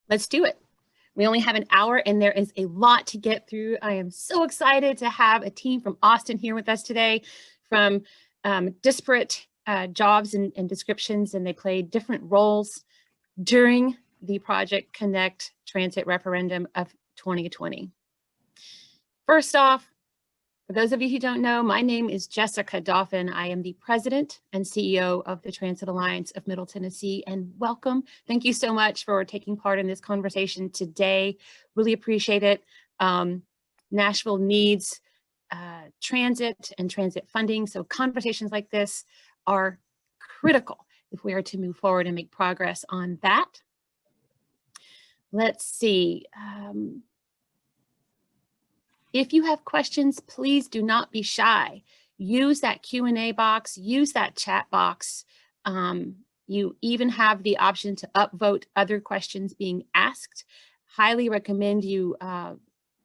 Let's do it. We only have an hour and there is a lot to get through. I am so excited to have a team from Austin here with us today from disparate jobs and descriptions, and they played different roles during the Project Connect Transit referendum of 2020. First off, for those of you who don't know, my name is Jessica Dauphin. I am the president and CEO of the Transit Alliance of Middle Tennessee, and welcome. Thank you so much for taking part in this conversation today. Really appreciate it. Nashville needs transit and transit funding, so conversations like this are critical if we are to move forward and make progress on that. Let's see. If you have questions, please do not be shy. Use that Q&A box, use that chat box. You even have the option to upvote other questions being asked. Highly recommend you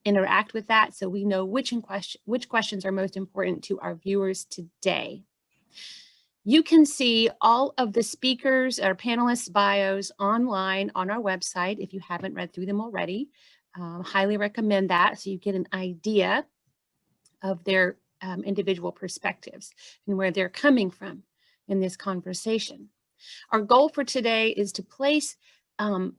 interact with that so we know which questions are most important to our viewers today. You can see all of the speakers or panelists' bios online on our website if you haven't read through them already. Highly recommend that so you get an idea of their individual perspectives and where they're coming from in this conversation. Our goal for today is to place a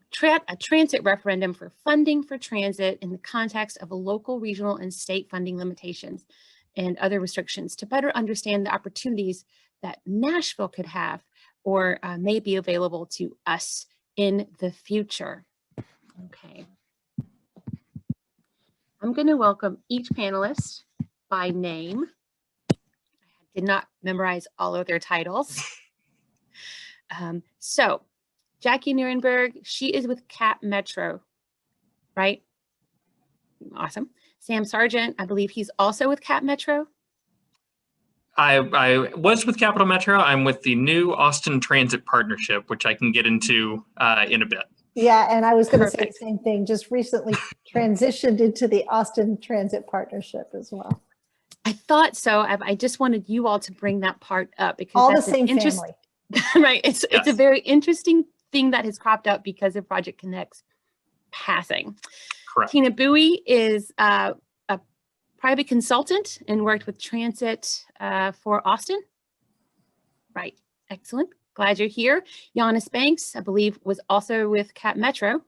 transit referendum for funding for transit in the context of a local, regional, and state funding limitations and other restrictions to better understand the opportunities that Nashville could have or may be available to us in the future. Okay. I'm going to welcome each panelist by name. I did not memorize all of their titles. So Jackie Nirenberg, she is with Cap Metro, right? Awesome. Sam Sargent, I believe he's also with Cap Metro. I was with Capital Metro. I'm with the new Austin Transit Partnership, which I can get into in a bit. Yeah, and I was going to say the same thing, just recently transitioned into the Austin Transit Partnership as well. I thought so. I just wanted you all to bring that part up because all that's the same family. Right. It's a very interesting thing that has cropped up because of Project Connect's passing. Correct. Tina Bowie is a private consultant and worked with transit for Austin. Right. Excellent. Glad you're here. Yannis Banks, I believe, was also with Cap Metro.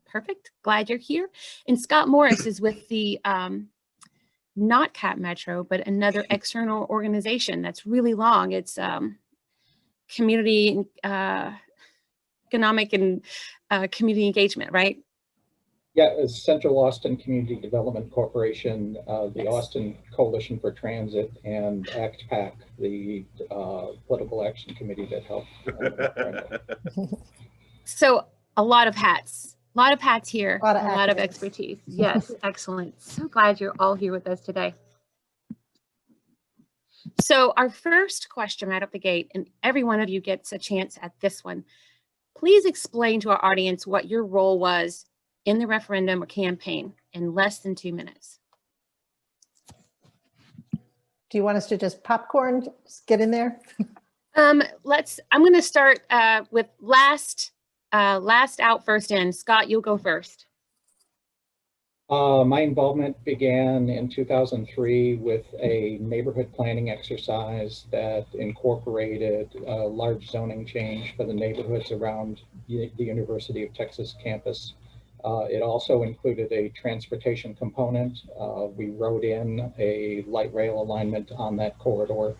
Perfect. Glad you're here. And Scott Morris is with the not Cap Metro, but another external organization that's really long. It's community economic and community engagement, right? Yeah, it's Central Austin Community Development Corporation, the Austin Coalition for Transit, and ACT-PAC, the political action committee that helped. So a lot of hats here, a lot of acronyms. expertise. Yes, excellent. So glad you're all here with us today. So our first question right up the gate, and every one of you gets a chance at this one. Please explain to our audience what your role was in the referendum or campaign in less than 2 minutes. Do you want us to just popcorn, just get in there? I'm going to start with last out, first in. Scott, you'll go first. My involvement began in 2003 with a neighborhood planning exercise that incorporated a large zoning change for the neighborhoods around the University of Texas campus. It also included a transportation component. We wrote in a light rail alignment on that corridor.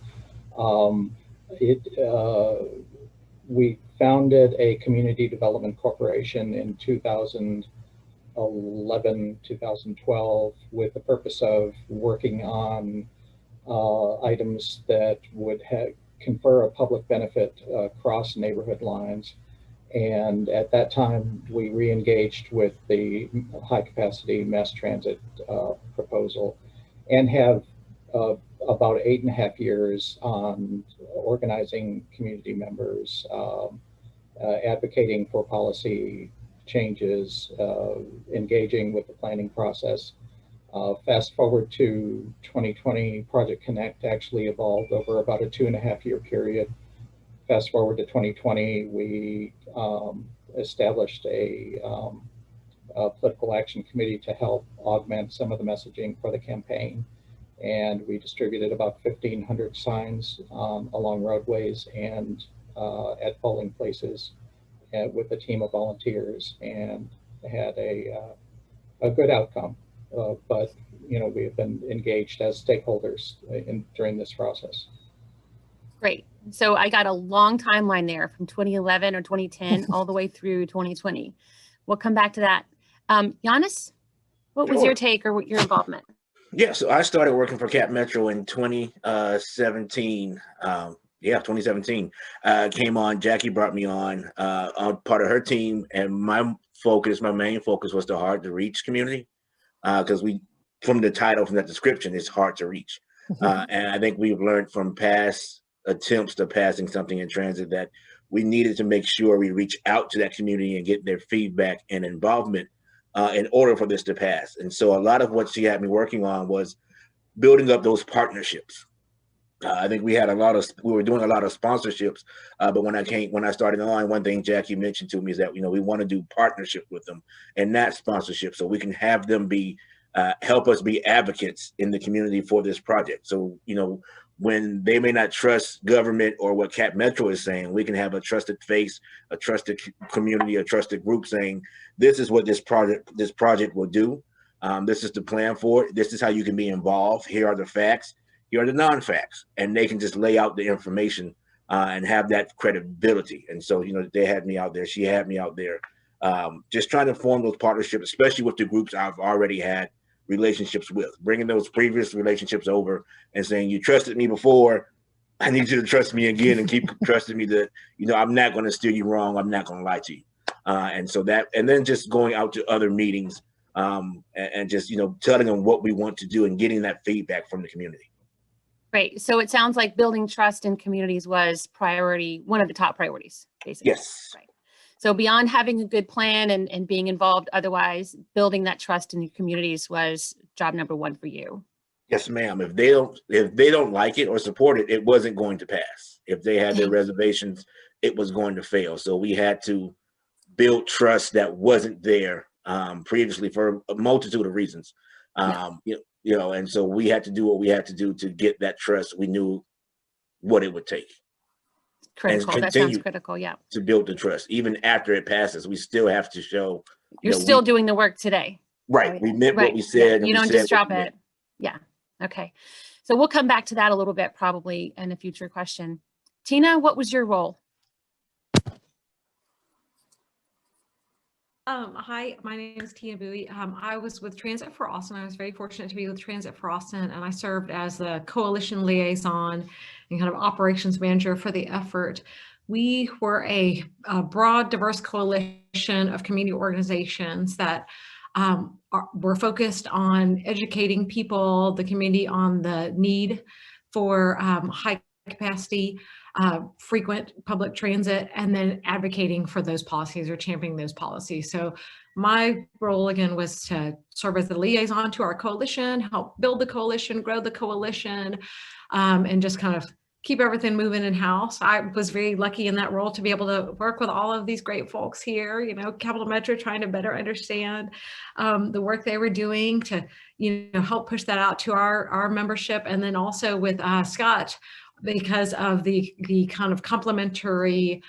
We founded a community development corporation in 2011, 2012 with the purpose of working on items that would confer a public benefit across neighborhood lines. And at that time, we re-engaged with the high-capacity mass transit proposal and have about 8.5 years on organizing community members, advocating for policy changes, engaging with the planning process. Fast forward to 2020, Project Connect actually evolved over about a 2.5 year period. Fast forward to 2020, we established a political action committee to help augment some of the messaging for the campaign. And we distributed about 1,500 signs along roadways and at polling places with a team of volunteers, and had a good outcome. But we have been engaged as stakeholders during this process. Great. So I got a long timeline there from 2011 or 2010 all the way through 2020. We'll come back to that. Yannis, what was your take or your involvement? Yeah, so I started working for Cap Metro in 2017. 2017. Came on, Jackie brought me on. I'm part of her team, and my main focus was the hard to reach community, because from the title, from that description, it's hard to reach. And I think we've learned from past attempts to passing something in transit that we needed to make sure we reach out to that community and get their feedback and involvement in order for this to pass. And so a lot of what she had me working on was building up those partnerships. I think we were doing a lot of sponsorships, but when I started on, one thing Jackie mentioned to me is that we want to do partnership with them and not sponsorship, so we can have them help us be advocates in the community for this project. So when they may not trust government or what Cap Metro is saying, we can have a trusted face, a trusted community, a trusted group saying, this is what this project will do. This is the plan for it. This is how you can be involved. Here are the facts. Here are the non-facts. And they can just lay out the information and have that credibility. And so, they had me out there. She had me out there, just trying to form those partnerships, especially with the groups I've already had relationships with, bringing those previous relationships over and saying, you trusted me before, I need you to trust me again and keep trusting me that, I'm not going to steer you wrong. I'm not going to lie to you. And then just going out to other meetings and just, telling them what we want to do and getting that feedback from the community. Great. So it sounds like building trust in communities was one of the top priorities, basically. Yes. Right. So beyond having a good plan and being involved otherwise, building that trust in your communities was job number one for you. Yes, ma'am. If they don't like it or support it, it wasn't going to pass. If they had their reservations, it was going to fail. So we had to build trust that wasn't there previously for a multitude of reasons. And so we had to do what we had to do to get that trust. We knew what it would take. Critical. That sounds critical. Yeah. To build the trust, even after it passes, we still have to show. You're still doing the work today. Right. We meant what we said. Yeah. You don't just drop it. Yeah. Okay. So we'll come back to that a little bit probably in a future question. Tina, what was your role? Hi, my name is Tina Bowie. I was with Transit for Austin. I was very fortunate to be with Transit for Austin, and I served as the coalition liaison and kind of operations manager for the effort. We were a broad, diverse coalition of community organizations that were focused on educating people, the community, on the need for high capacity, frequent public transit, and then advocating for those policies or championing those policies. So my role again was to serve as the liaison to our coalition, help build the coalition, grow the coalition, and just kind of keep everything moving in-house. I was very lucky in that role to be able to work with all of these great folks here, Capital Metro, trying to better understand the work they were doing to, help push that out to our membership. And then also with Scott, because of the kind of complementary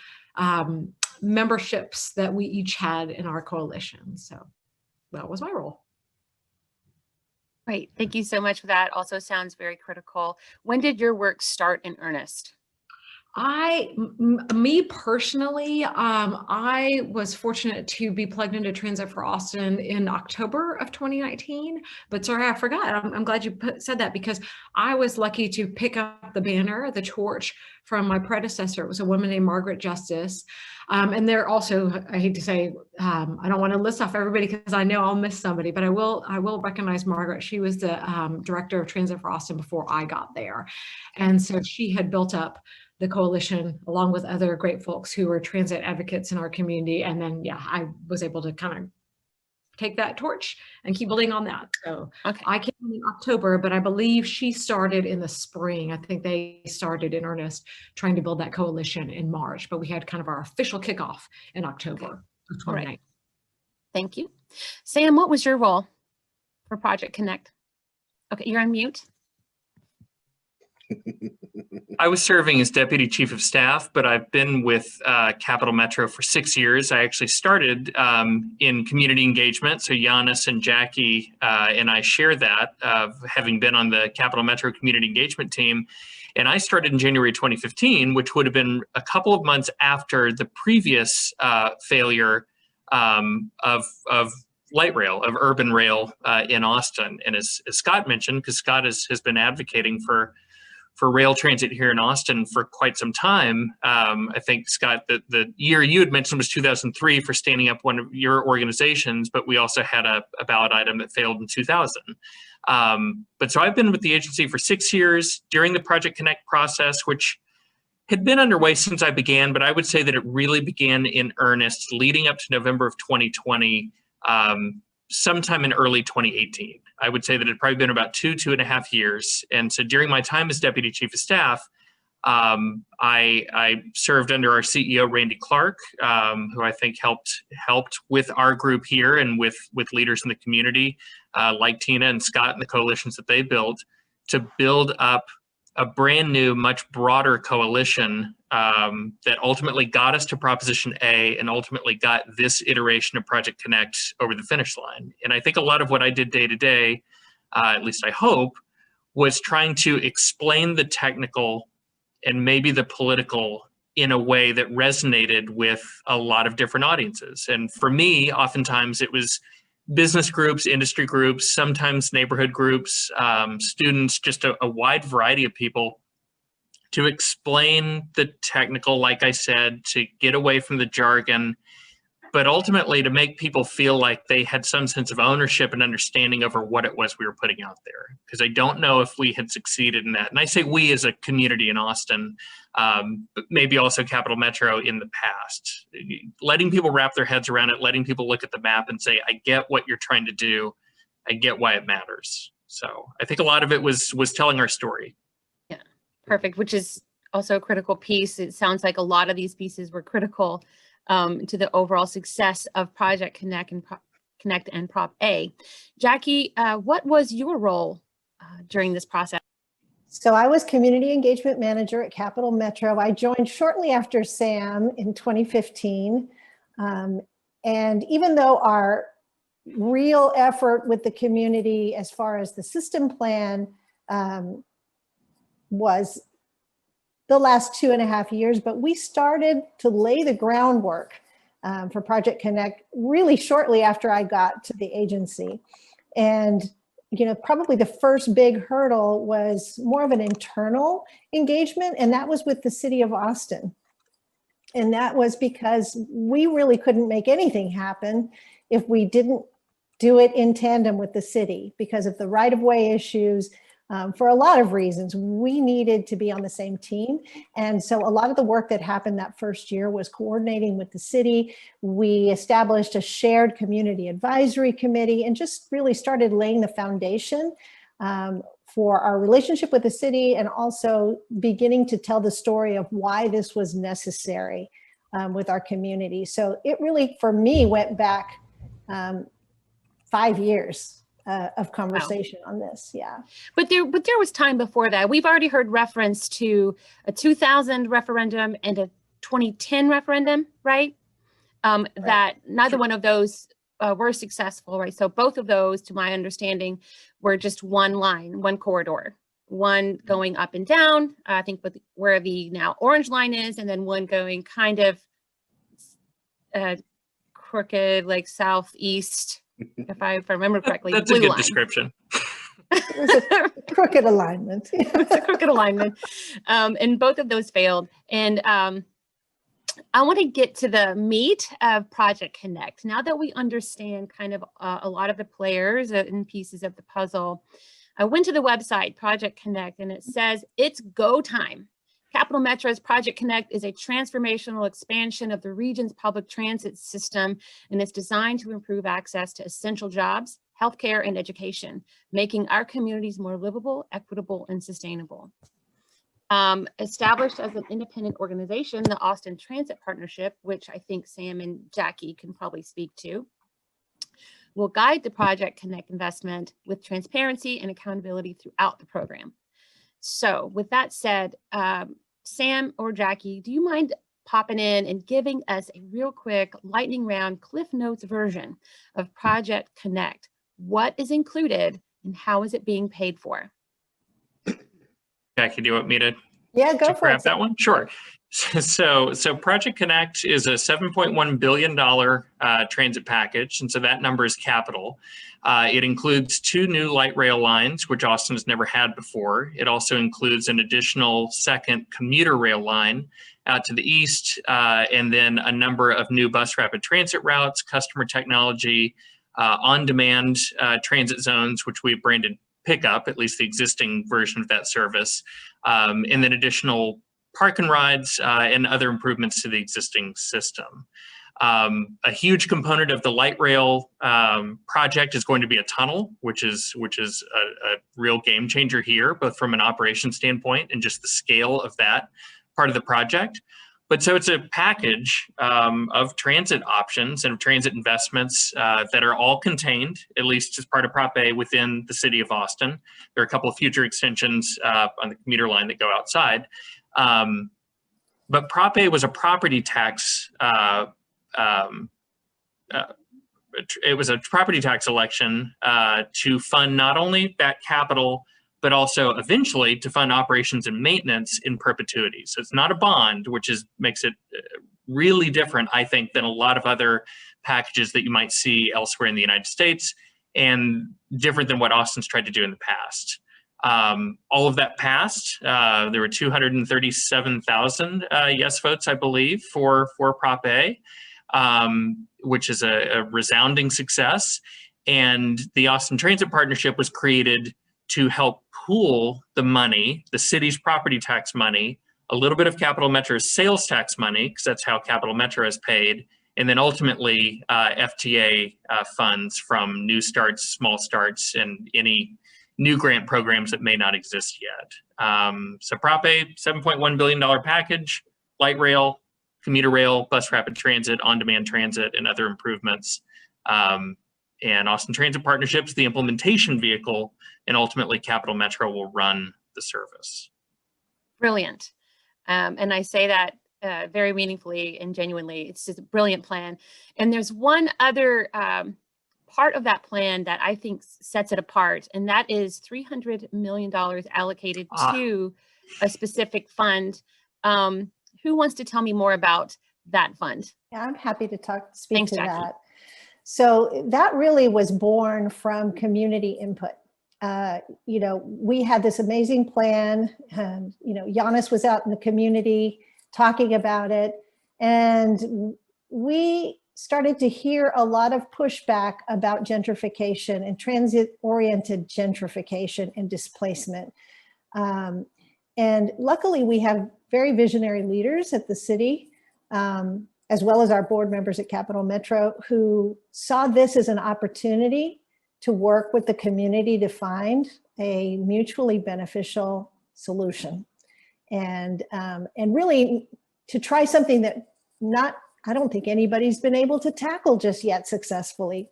memberships that we each had in our coalition. So that was my role. Great. Thank you so much for that. Also sounds very critical. When did your work start in earnest? Me personally, I was fortunate to be plugged into Transit for Austin in October of 2019, but sorry, I forgot. I'm glad you said that, because I was lucky to pick up the banner, the torch, from my predecessor. It was a woman named Margaret Justice. And there also, I hate to say, I don't want to list off everybody because I know I'll miss somebody, but I will recognize Margaret. She was the director of Transit for Austin before I got there. And so she had built up the coalition along with other great folks who were transit advocates in our community. And then, I was able to kind of take that torch and keep building on that. So okay. I came in October, but I believe she started in the spring. I think they started in earnest trying to build that coalition in March, but we had kind of our official kickoff in October. All right. Thank you. Sam, what was your role for Project Connect? Okay, you're on mute. I was serving as Deputy Chief of Staff, but I've been with Capital Metro for 6 years. I actually started in community engagement. So Yannis and Jackie and I share that, having been on the Capital Metro community engagement team. And I started in January 2015, which would have been a couple of months after the previous failure of light rail, of urban rail in Austin. And as Scott mentioned, because Scott has been advocating for rail transit here in Austin for quite some time. I think, Scott, the year you had mentioned was 2003 for standing up one of your organizations, but we also had a ballot item that failed in 2000. But so I've been with the agency for 6 years during the Project Connect process, which had been underway since I began, but I would say that it really began in earnest leading up to November of 2020, sometime in early 2018. I would say that it had probably been about 2.5 years. And so during my time as Deputy Chief of Staff, I served under our CEO, Randy Clark, who I think helped with our group here and with leaders in the community, like Tina and Scott and the coalitions that they built, to build up a brand new, much broader coalition that ultimately got us to Proposition A and ultimately got this iteration of Project Connect over the finish line. And I think a lot of what I did day to day, at least I hope, was trying to explain the technical and maybe the political in a way that resonated with a lot of different audiences. And for me, oftentimes it was business groups, industry groups, sometimes neighborhood groups, students, just a wide variety of people, to explain the technical, like I said, to get away from the jargon, but ultimately to make people feel like they had some sense of ownership and understanding over what it was we were putting out there. Because I don't know if we had succeeded in that. And I say we as a community in Austin, but maybe also Capital Metro in the past. Letting people wrap their heads around it, letting people look at the map and say, I get what you're trying to do. I get why it matters. So I think a lot of it was telling our story. Yeah, perfect, which is also a critical piece. It sounds like a lot of these pieces were critical to the overall success of Project Connect and Prop A. Jackie, what was your role during this process? So I was Community Engagement Manager at Capital Metro. I joined shortly after Sam in 2015. And even though our real effort with the community as far as the system plan was the last 2.5 years, but we started to lay the groundwork for Project Connect really shortly after I got to the agency. And probably the first big hurdle was more of an internal engagement, and that was with the city of Austin. And that was because we really couldn't make anything happen if we didn't do it in tandem with the city because of the right-of-way issues. For a lot of reasons, we needed to be on the same team. And so a lot of the work that happened that first year was coordinating with the city. We established a shared community advisory committee and just really started laying the foundation for our relationship with the city, and also beginning to tell the story of why this was necessary with our community. So it really, for me, went back 5 years. Of conversation on this, yeah. But there was time before that. We've already heard reference to a 2000 referendum and a 2010 referendum, right? That neither one of those were successful, right? So both of those, to my understanding, were just one line, one corridor, one going up and down, I think with where the now orange line is, and then one going kind of crooked, like southeast. If I remember correctly, that's a good description. It was a crooked alignment. It's a crooked alignment, and both of those failed. And I want to get to the meat of Project Connect. Now that we understand kind of a lot of the players and pieces of the puzzle, I went to the website Project Connect, and it says it's go time. Capital Metro's Project Connect is a transformational expansion of the region's public transit system, and it's designed to improve access to essential jobs, healthcare, and education, making our communities more livable, equitable, and sustainable. Established as an independent organization, the Austin Transit Partnership, which I think Sam and Jackie can probably speak to, will guide the Project Connect investment with transparency and accountability throughout the program. So with that said, Sam or Jackie, do you mind popping in and giving us a real quick lightning round Cliff Notes version of Project Connect? What is included and how is it being paid for? Jackie, do you want me to Go for grab it. that one? Sure. So Project Connect is a $7.1 billion transit package, and so that number is capital. It includes 2 new light rail lines, which Austin has never had before. It also includes an additional second commuter rail line out to the east, and then a number of new bus rapid transit routes, customer technology, on-demand transit zones, which we've branded Pickup, at least the existing version of that service, and then additional park and rides and other improvements to the existing system. A huge component of the light rail project is going to be a tunnel, which is a real game changer here, both from an operation standpoint and just the scale of that part of the project. But so it's a package of transit options and transit investments that are all contained, at least as part of Prop A, within the city of Austin. There are a couple of future extensions on the commuter line that go outside. But Prop A was a property tax. It was a property tax election to fund not only that capital, but also eventually to fund operations and maintenance in perpetuity. So it's not a bond, which makes it really different, I think, than a lot of other packages that you might see elsewhere in the United States, and different than what Austin's tried to do in the past. All of that passed. There were 237,000 yes votes, I believe, for Prop A, which is a resounding success. And the Austin Transit Partnership was created to help pool the money, the city's property tax money, a little bit of Capital Metro's sales tax money, because that's how Capital Metro is paid, and then ultimately FTA funds from new starts, small starts, and any new grant programs that may not exist yet. So Prop A, $7.1 billion package, light rail, commuter rail, bus rapid transit, on-demand transit, and other improvements. And Austin Transit Partnerships, the implementation vehicle, and ultimately Capital Metro will run the service. Brilliant. And I say that very meaningfully and genuinely. It's just a brilliant plan. And there's one other part of that plan that I think sets it apart, and that is $300 million allocated to a specific fund. Who wants to tell me more about that fund? Yeah, I'm happy to speak Thanks, to Jackie. that. So that really was born from community input. We had this amazing plan, and Yannis was out in the community talking about it, and we started to hear a lot of pushback about gentrification and transit-oriented gentrification and displacement. And luckily, we have very visionary leaders at the city, as well as our board members at Capital Metro, who saw this as an opportunity to work with the community to find a mutually beneficial solution, and really to try something that I don't think anybody's been able to tackle just yet successfully,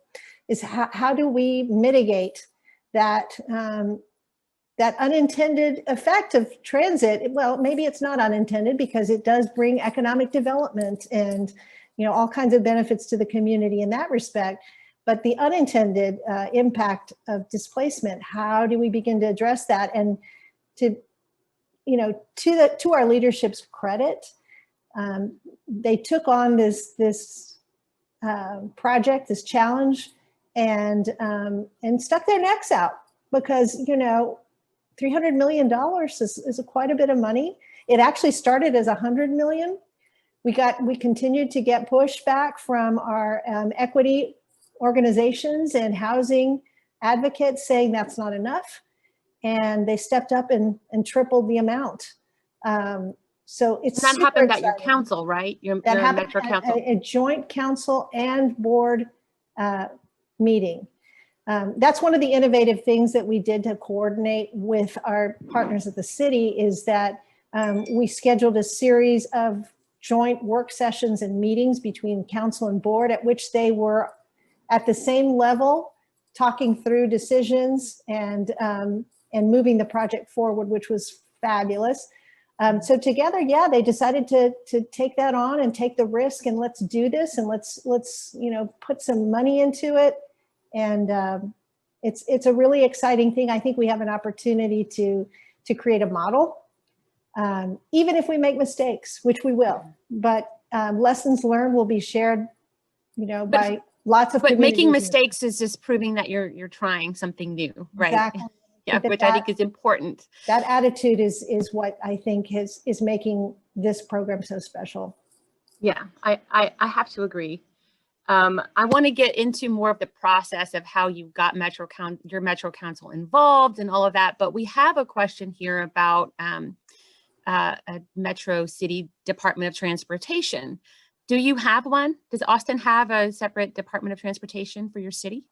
is how do we mitigate that that unintended effect of transit? Well, maybe it's not unintended, because it does bring economic development and all kinds of benefits to the community in that respect. But the unintended impact of displacement, how do we begin to address that? And to our leadership's credit, they took on this project, this challenge, and stuck their necks out, because $300 million is quite a bit of money. It actually started as $100 million. We continued to get pushback from our equity organizations and housing advocates saying that's not enough, and they stepped up and tripled the amount. So it's that happened at your exciting. council, right? That happened Metro at council. a joint council and board meeting. That's one of the innovative things that we did to coordinate with our partners at the city, is that We scheduled a series of joint work sessions and meetings between council and board at which they were at the same level, talking through decisions and moving the project forward, which was fabulous. So together, yeah, they decided to take that on and take the risk, and let's do this, and let's put some money into it. And it's a really exciting thing. I think we have an opportunity to create a model, even if we make mistakes, which we will. But lessons learned will be shared, by lots of. But making mistakes is just proving that you're trying something new, right? Exactly. Yeah, which I think is important. That attitude is what I think is making this program so special. Yeah, I have to agree. I want to get into more of the process of how you got your Metro Council involved and all of that, but we have a question here about a Metro City Department of Transportation. Do you have one? Does Austin have a separate Department of Transportation for your city?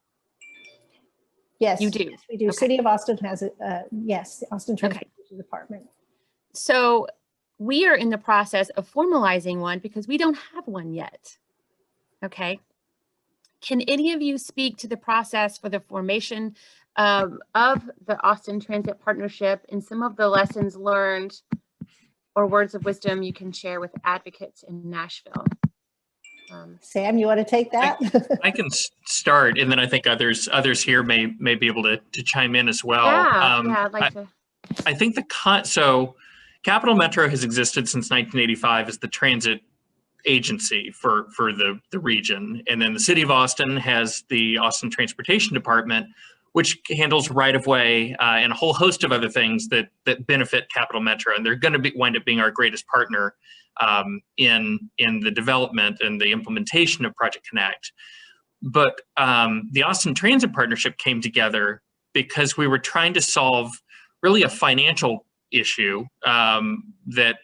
Yes, you do. Yes, we do. Okay. City of Austin has it. Yes, the Austin Transportation Department. So we are in the process of formalizing one because we don't have one yet. Okay. Can any of you speak to the process for the formation of the Austin Transit Partnership and some of the lessons learned or words of wisdom you can share with advocates in Nashville? Sam, you want to take that? I can start, and then I think others here may be able to chime in as well. Yeah, I'd like to. I think so Capital Metro has existed since 1985 as the transit agency for the region, and then the City of Austin has the Austin Transportation Department, which handles right-of-way and a whole host of other things that benefit Capital Metro, and they're going to wind up being our greatest partner in the development and the implementation of Project Connect. But the Austin Transit Partnership came together because we were trying to solve really a financial issue that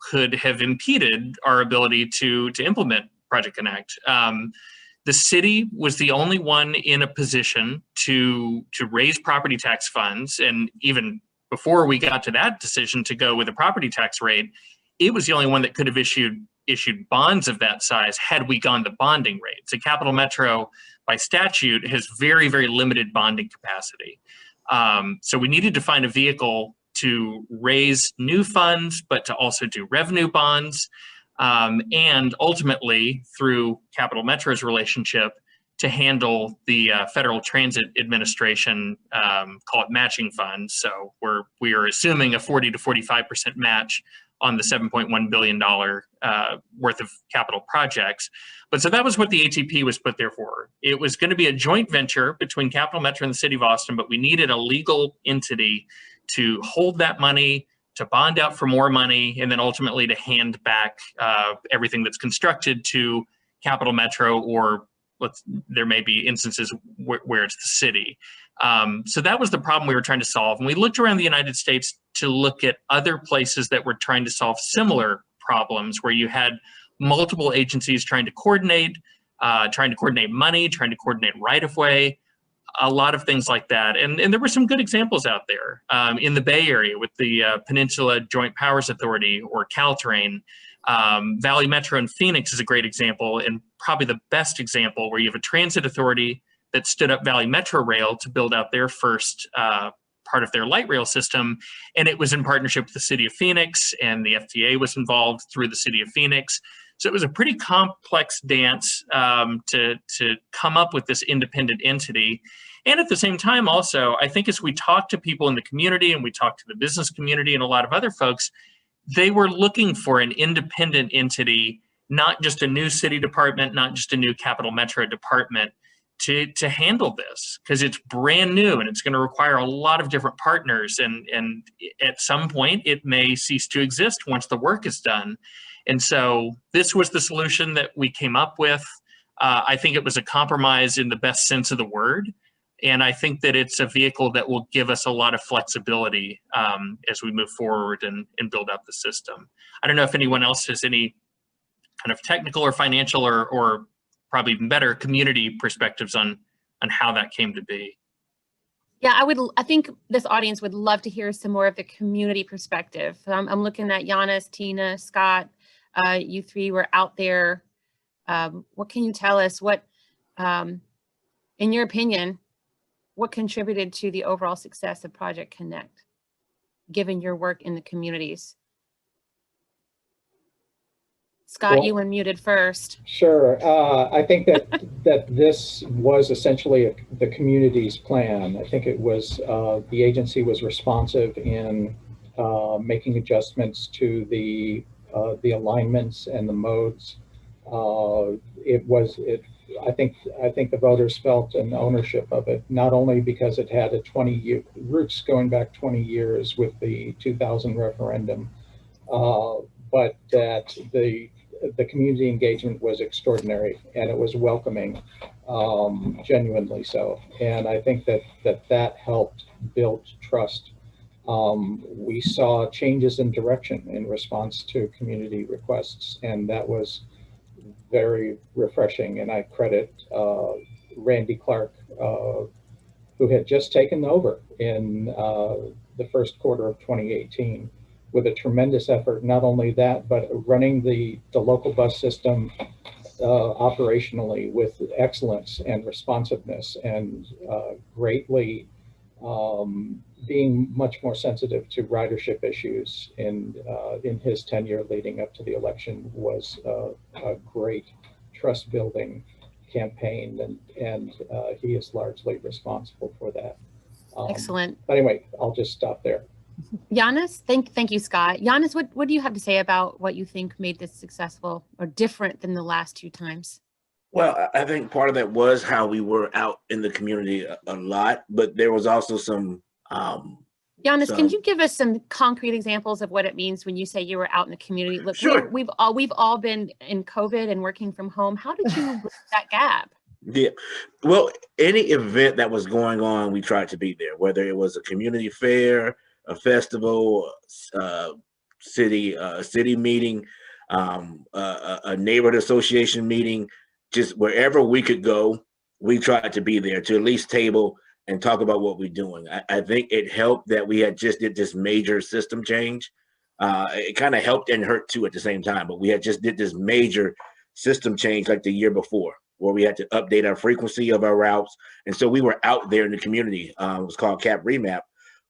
could have impeded our ability to implement Project Connect. The city was the only one in a position to raise property tax funds, and even before we got to that decision to go with a property tax rate, it was the only one that could have issued bonds of that size had we gone the bonding rate. So Capital Metro, by statute, has very, very limited bonding capacity. So we needed to find a vehicle to raise new funds, but to also do revenue bonds, and ultimately, through Capital Metro's relationship, to handle the Federal Transit Administration, call it matching funds. So we are assuming a 40 to 45% match on the $7.1 billion worth of capital projects. But so that was what the ATP was put there for. It was going to be a joint venture between Capital Metro and the City of Austin, but we needed a legal entity to hold that money, to bond out for more money, and then ultimately to hand back everything that's constructed to Capital Metro, or there may be instances where it's the city. So that was the problem we were trying to solve. And we looked around the United States to look at other places that were trying to solve similar problems, where you had multiple agencies trying to coordinate money, trying to coordinate right-of-way, a lot of things like that. And there were some good examples out there in the Bay Area with the Peninsula Joint Powers Authority, or Caltrain. Valley Metro in Phoenix is a great example, and probably the best example, where you have a transit authority that stood up Valley Metro Rail to build out their first part of their light rail system. And it was in partnership with the City of Phoenix, and the FTA was involved through the City of Phoenix. So it was a pretty complex dance to come up with this independent entity. And at the same time, also, I think as we talked to people in the community, and we talked to the business community and a lot of other folks, they were looking for an independent entity, not just a new city department, not just a new Capital Metro department, to handle this, because it's brand new and it's going to require a lot of different partners. And at some point, it may cease to exist once the work is done. And so this was the solution that we came up with. I think it was a compromise in the best sense of the word. And I think that it's a vehicle that will give us a lot of flexibility as we move forward and build up the system. I don't know if anyone else has any kind of technical or financial or probably even better community perspectives on how that came to be. Yeah, I think this audience would love to hear some more of the community perspective. I'm looking at Yannis, Tina, Scott. You three were out there. What can you tell us? What, in your opinion, what contributed to the overall success of Project Connect, given your work in the communities? Scott, Well, you unmuted first. Sure. I think that this was essentially the community's plan. I think it was the agency was responsive in making adjustments to the alignments and the modes. I think the voters felt an ownership of it, not only because it had a 20-year roots going back 20 years with the 2000 referendum, but that the community engagement was extraordinary and it was welcoming, genuinely so. And I think that helped build trust. We saw changes in direction in response to community requests, and that was very refreshing. And I credit Randy Clark, who had just taken over in the first quarter of 2018 with a tremendous effort. Not only that, but running the local bus system operationally with excellence and responsiveness, and greatly being much more sensitive to ridership issues in his tenure leading up to the election was a great trust building campaign, and he is largely responsible for that. Excellent. But anyway, I'll just stop there. Yannis, thank you, Scott. Yannis, what do you have to say about what you think made this successful or different than the last two times? Well, I think part of that was how we were out in the community a lot, but there was also some. Yannis, can you give us some concrete examples of what it means when you say you were out in the community? Look, sure. we've all been in COVID and working from home. How did you bridge that gap? Yeah, well, any event that was going on, we tried to be there, whether it was a community fair, a festival, city meeting, a neighborhood association meeting, just wherever we could go, we tried to be there to at least table and talk about what we're doing. I think it helped that we had just did this major system change. It kind of helped and hurt too at the same time, but we had just did this major system change like the year before, where we had to update our frequency of our routes. And so we were out there in the community. It was called Cap Remap.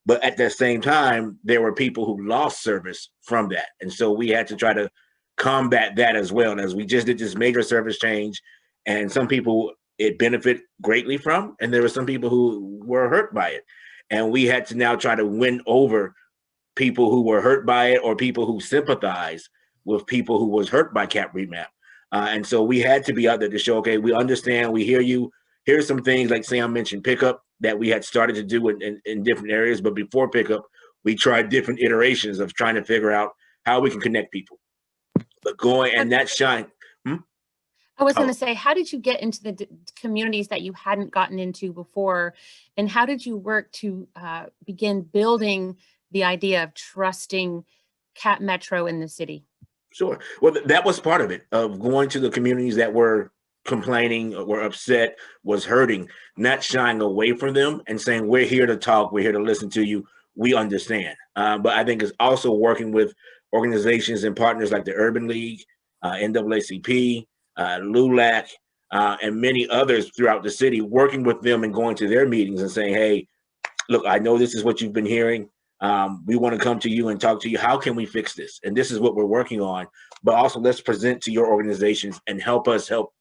But at the same time, there were people who lost service from that. And so we had to try to combat that as well. And as we just did this major service change, and some people it benefit greatly from, and there were some people who were hurt by it. And we had to now try to win over people who were hurt by it, or people who sympathize with people who was hurt by Cap Remap. And so we had to be out there to show, okay, we understand, we hear you. Here's some things like Sam mentioned, pickup that we had started to do in different areas. But before pickup, we tried different iterations of trying to figure out how we can connect people. But going and that shine. I was going to say, how did you get into the communities that you hadn't gotten into before? And how did you work to begin building the idea of trusting Cap Metro in the city? Sure. Well, that was part of it, of going to the communities that were complaining or were upset, was hurting, not shying away from them and saying, we're here to talk, we're here to listen to you, we understand. But I think it's also working with organizations and partners like the Urban League, NAACP, LULAC, and many others throughout the city, working with them and going to their meetings and saying, hey, look, I know this is what you've been hearing. We want to come to you and talk to you. How can we fix this? And this is what we're working on. But also let's present to your organizations and help us help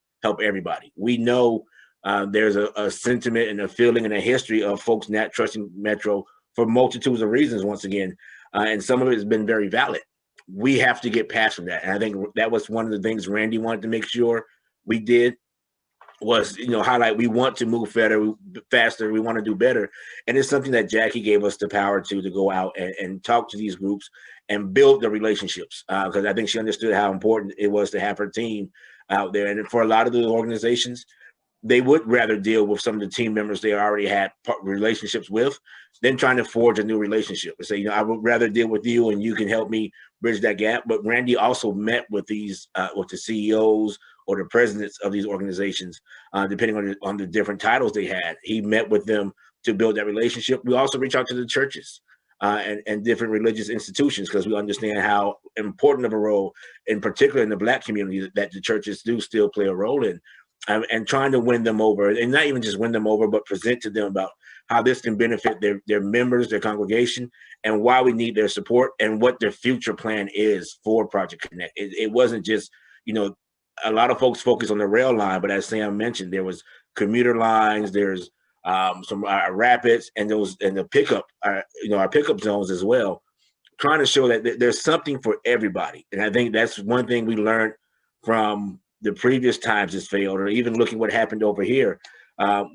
everybody. We know there's a sentiment and a feeling and a history of folks not trusting Metro for multitudes of reasons, once again. And some of it has been very valid. We have to get past from that. And I think that was one of the things Randy wanted to make sure we did, was, highlight we want to move faster, we want to do better. And it's something that Jackie gave us the power to go out and talk to these groups and build the relationships, because I think she understood how important it was to have her team out there. And for a lot of the organizations, they would rather deal with some of the team members they already had relationships with than trying to forge a new relationship and say, I would rather deal with you and you can help me bridge that gap. But Randy also met with these, with the CEOs or the presidents of these organizations, depending on the different titles they had. He met with them to build that relationship. We also reach out to the churches and different religious institutions, because we understand how important of a role, in particular in the Black community, that the churches do still play a role in, and trying to win them over, and not even just win them over, but present to them about how this can benefit their members, their congregation, and why we need their support, and what their future plan is for Project Connect. It wasn't just, a lot of folks focus on the rail line, but as Sam mentioned, there was commuter lines, there's some rapids, and the pickup, our pickup zones as well, trying to show that there's something for everybody. And I think that's one thing we learned from the previous times it's failed, or even looking what happened over here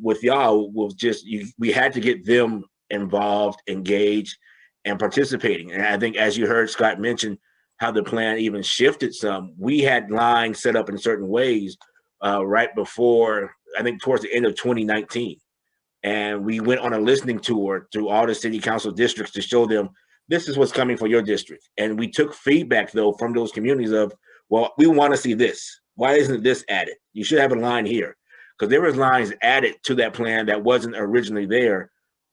with y'all, was just we had to get them involved, engaged, and participating. And I think, as you heard Scott mention, how the plan even shifted some. We had lines set up in certain ways right before, I think towards the end of 2019. And we went on a listening tour through all the city council districts to show them, this is what's coming for your district. And we took feedback, though, from those communities of, well, we want to see this. Why isn't this added? You should have a line here. Because there was lines added to that plan that wasn't originally there,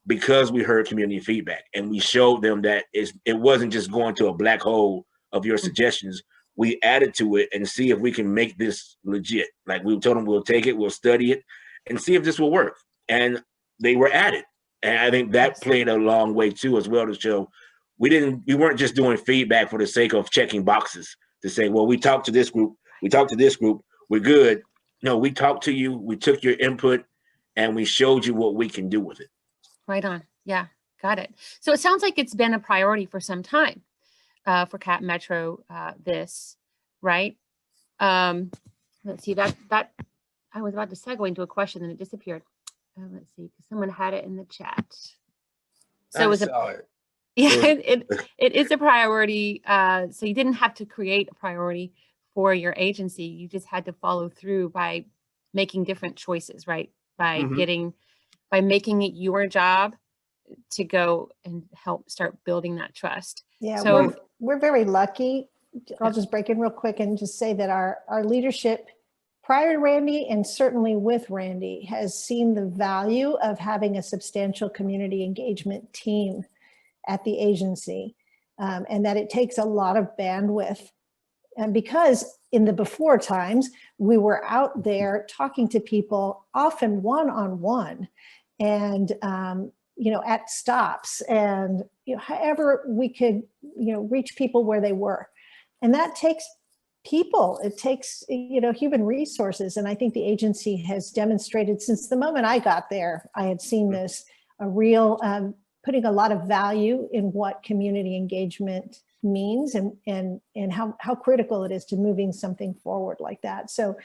because we heard community feedback. And we showed them that it wasn't just going to a black hole of your suggestions. We added to it and see if we can make this legit. Like, we told them we'll take it, we'll study it, and see if this will work. And they were added. And I think that played a long way too, as well, to show we weren't just doing feedback for the sake of checking boxes to say, well, we talked to this group, we're good. No, we talked to you, we took your input, and we showed you what we can do with it. Right on. Yeah, got it. So it sounds like it's been a priority for some time for Cap Metro, this, right? Let's see, that I was about to segue into a question and it disappeared. Let's see, because someone had it in the chat. So it is a priority. So you didn't have to create a priority for your agency. You just had to follow through by making different choices, right? By making it your job to go and help start building that trust. Yeah, so we're very lucky. I'll just break in real quick and just say that our leadership prior to Randy, and certainly with Randy, has seen the value of having a substantial community engagement team at the agency, and that it takes a lot of bandwidth. And because in the before times, we were out there talking to people, often one-on-one, and at stops, and however we could reach people where they were. And that takes people, it takes human resources. And I think the agency has demonstrated, since the moment I got there, I had seen this, a real putting a lot of value in what community engagement means, and how critical it is to moving something forward like that. So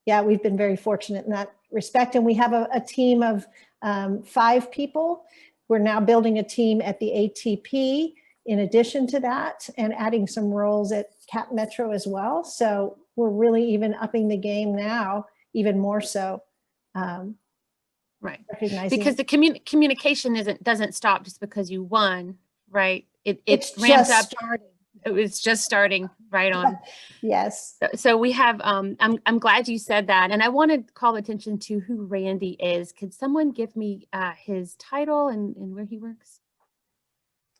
yeah, we've been very fortunate in that respect. And we have a team of 5 people. We're now building a team at the ATP in addition to that, and adding some roles at Cap Metro as well. So we're really even upping the game now, even more so. Right, recognizing because the communication doesn't stop just because you won, right? It's ramped just up. starting. It was just starting, right on. Yes. So we have. I'm glad you said that, and I want to call attention to who Randy is. Could someone give me his title and where he works?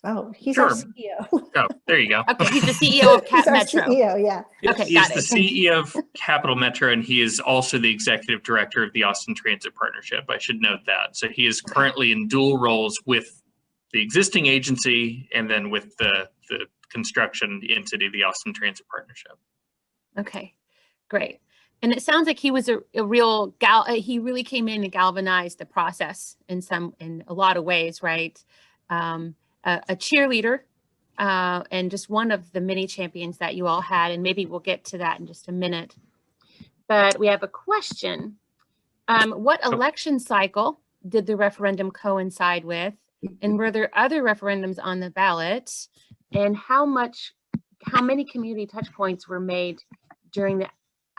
Oh, he's Sure. our CEO. Oh, there you go. Okay, he's the CEO of Cap He's our Metro. CEO, yeah. Okay, He's got the it. Thank you. CEO of Capital Metro, and he is also the executive director of the Austin Transit Partnership. I should note that. So he is currently in dual roles with the existing agency and then with the construction entity, the Austin Transit Partnership. Okay, great. And it sounds like he was a real he really came in and galvanized the process in a lot of ways, right? A cheerleader, and just one of the many champions that you all had, and maybe we'll get to that in just a minute. But we have a question. What election cycle did the referendum coincide with? And were there other referendums on the ballot? And how many community touch points were made during the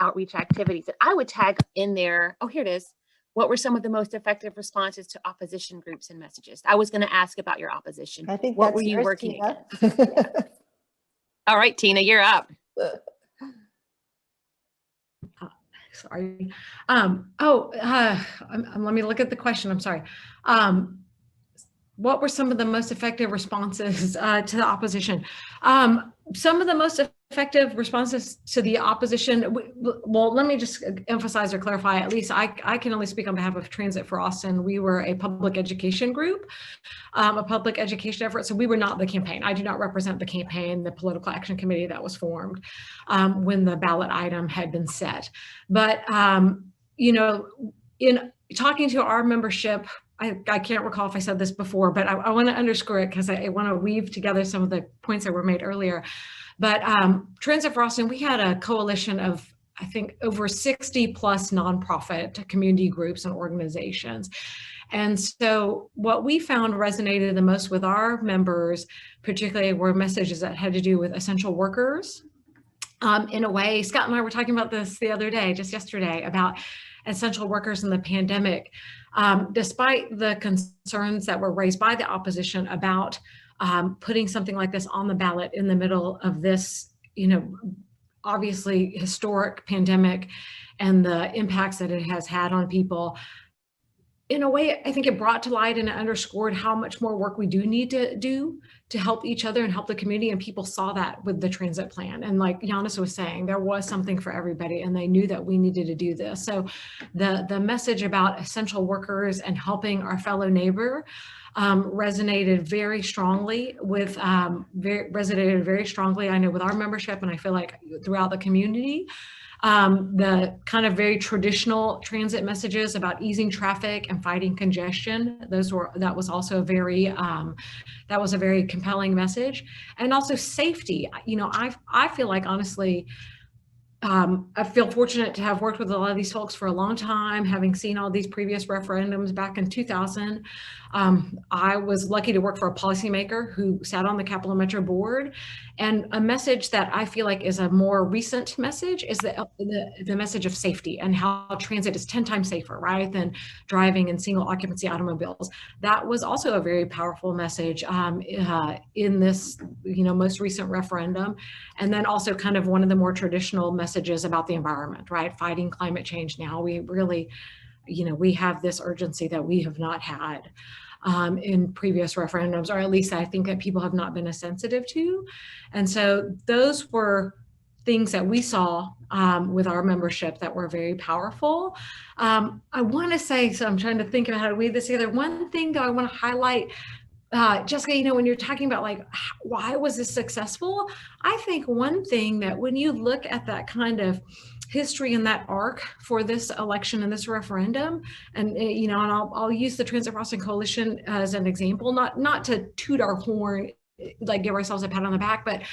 outreach activities? And I would tag in there, oh, here it is. What were some of the most effective responses to opposition groups and messages? I was going to ask about your opposition. I think what that's were you yours, working Tina. against? Yeah. All right, Tina, you're up. Sorry. Let me look at the question. I'm sorry. what were some of the most effective responses to the opposition? Some of the most effective responses to the opposition, well, let me just emphasize or clarify, at least I can only speak on behalf of Transit for Austin. We were a public education group, a public education effort. So we were not the campaign. I do not represent the campaign, the political action committee that was formed when the ballot item had been set. But, you know, in talking to our membership, I can't recall if I said this before, but I want to underscore it because I want to weave together some of the points that were made earlier. But Transit for Austin, we had a coalition of, I think, over 60 plus nonprofit community groups and organizations. And so what we found resonated the most with our members, particularly, were messages that had to do with essential workers. In a way, Scott and I were talking about this the other day, just yesterday, about essential workers in the pandemic. Despite the concerns that were raised by the opposition about putting something like this on the ballot in the middle of this, you know, obviously historic pandemic and the impacts that it has had on people, in a way, I think it brought to light and it underscored how much more work we do need to do to help each other and help the community. And people saw that with the transit plan. And like Yannis was saying, there was something for everybody and they knew that we needed to do this. So the message about essential workers and helping our fellow neighbor resonated very strongly with, I know, with our membership, and I feel like throughout the community. The kind of very traditional transit messages about easing traffic and fighting congestion, that was also a very compelling message. And also safety. You know, I feel like, honestly, I feel fortunate to have worked with a lot of these folks for a long time, having seen all these previous referendums back in 2000. I was lucky to work for a policymaker who sat on the Capitol Metro board. And a message that I feel like is a more recent message is the message of safety and how transit is 10 times safer, right, than driving in single occupancy automobiles. That was also a very powerful message in this, you know, most recent referendum. And then also kind of one of the more traditional messages about the environment, right? Fighting climate change now. We really, you know, we have this urgency that we have not had in previous referendums, or at least I think that people have not been as sensitive to. And so those were things that we saw with our membership that were very powerful. I want to say, so I'm trying to think of how to weave this together. One thing though I want to highlight, Jessica, you know, when you're talking about like, why was this successful? I think one thing that when you look at that kind of history and that arc for this election and this referendum, and you know, and I'll use the Transit for Austin Coalition as an example, not to toot our horn, like give ourselves a pat on the back, but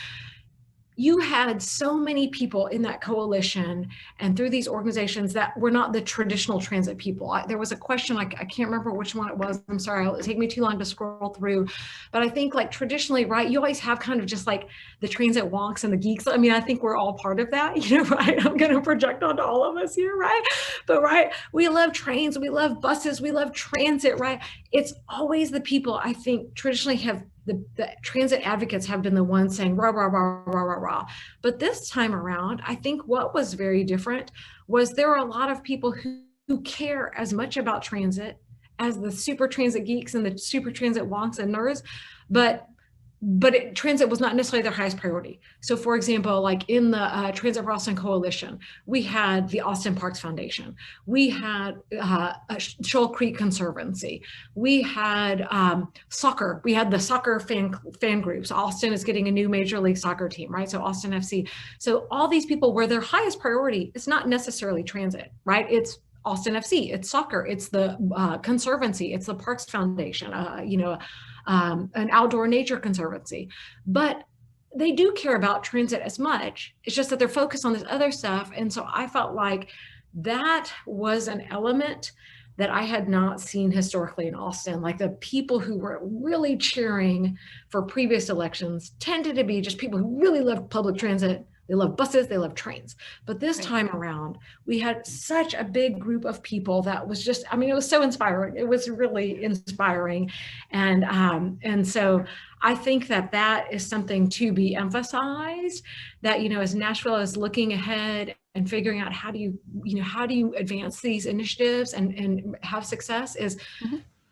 you had so many people in that coalition and through these organizations that were not the traditional transit people. There was a question, I can't remember which one it was. I'm sorry, it'll take me too long to scroll through. But I think like traditionally, right, you always have kind of just like the transit wonks and the geeks. I mean, I think we're all part of that, you know, right? I'm going to project onto all of us here, right? But right, we love trains, we love buses, we love transit, right? It's always the people I think traditionally have the transit advocates have been the ones saying rah, rah, rah, rah, rah, rah. But this time around, I think what was very different was there are a lot of people who care as much about transit as the super transit geeks and the super transit wonks and nerds, but transit was not necessarily their highest priority. So for example, like in the Transit for Austin Coalition, we had the Austin Parks Foundation. We had Shoal Creek Conservancy. We had soccer. We had the soccer fan groups. Austin is getting a new Major League Soccer team, right? So Austin FC. So all these people were their highest priority. It's not necessarily transit, right? It's Austin FC, it's soccer, it's the Conservancy, it's the Parks Foundation, you know, an outdoor nature conservancy, but they do care about transit as much. It's just that they're focused on this other stuff. And so I felt like that was an element that I had not seen historically in Austin. Like the people who were really cheering for previous elections tended to be just people who really loved public transit. They love buses, they love trains. But this time around, we had such a big group of people that was just, I mean, it was so inspiring. It was really inspiring. And so I think that that is something to be emphasized, that, you know, as Nashville is looking ahead and figuring out how do you advance these initiatives and have success is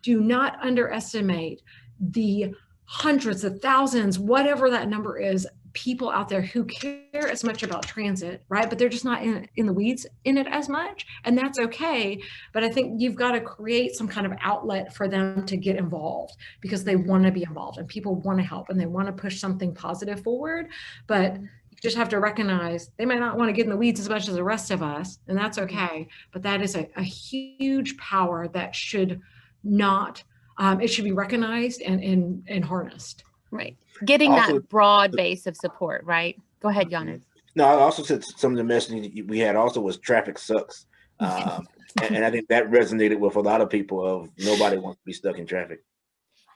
do not underestimate the hundreds of thousands, whatever that number is, people out there who care as much about transit, right? But they're just not in the weeds in it as much. And that's okay. But I think you've got to create some kind of outlet for them to get involved, because they want to be involved and people want to help and they want to push something positive forward. But you just have to recognize they might not want to get in the weeds as much as the rest of us. And that's okay. But that is a huge power that should not, it should be recognized and harnessed. Right. Getting Also, that broad base of support, right? Go ahead, Yannis. No, I also said some of the messaging we had also was traffic sucks. And I think that resonated with a lot of people of nobody wants to be stuck in traffic.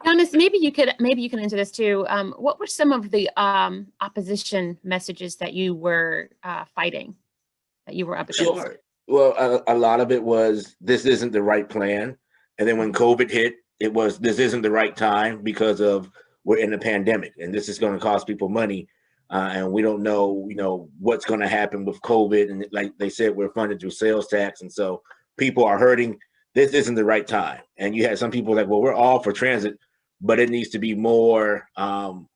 Yannis, maybe you can answer this too. What were some of the opposition messages that you were fighting, that you were up against? Sure. Well, a lot of it was, this isn't the right plan. And then when COVID hit, it was, this isn't the right time because of, we're in a pandemic and this is going to cost people money. And we don't know, what's going to happen with COVID. And like they said, we're funded through sales tax. And so people are hurting. This isn't the right time. And you had some people like, well, we're all for transit, but it needs to be more,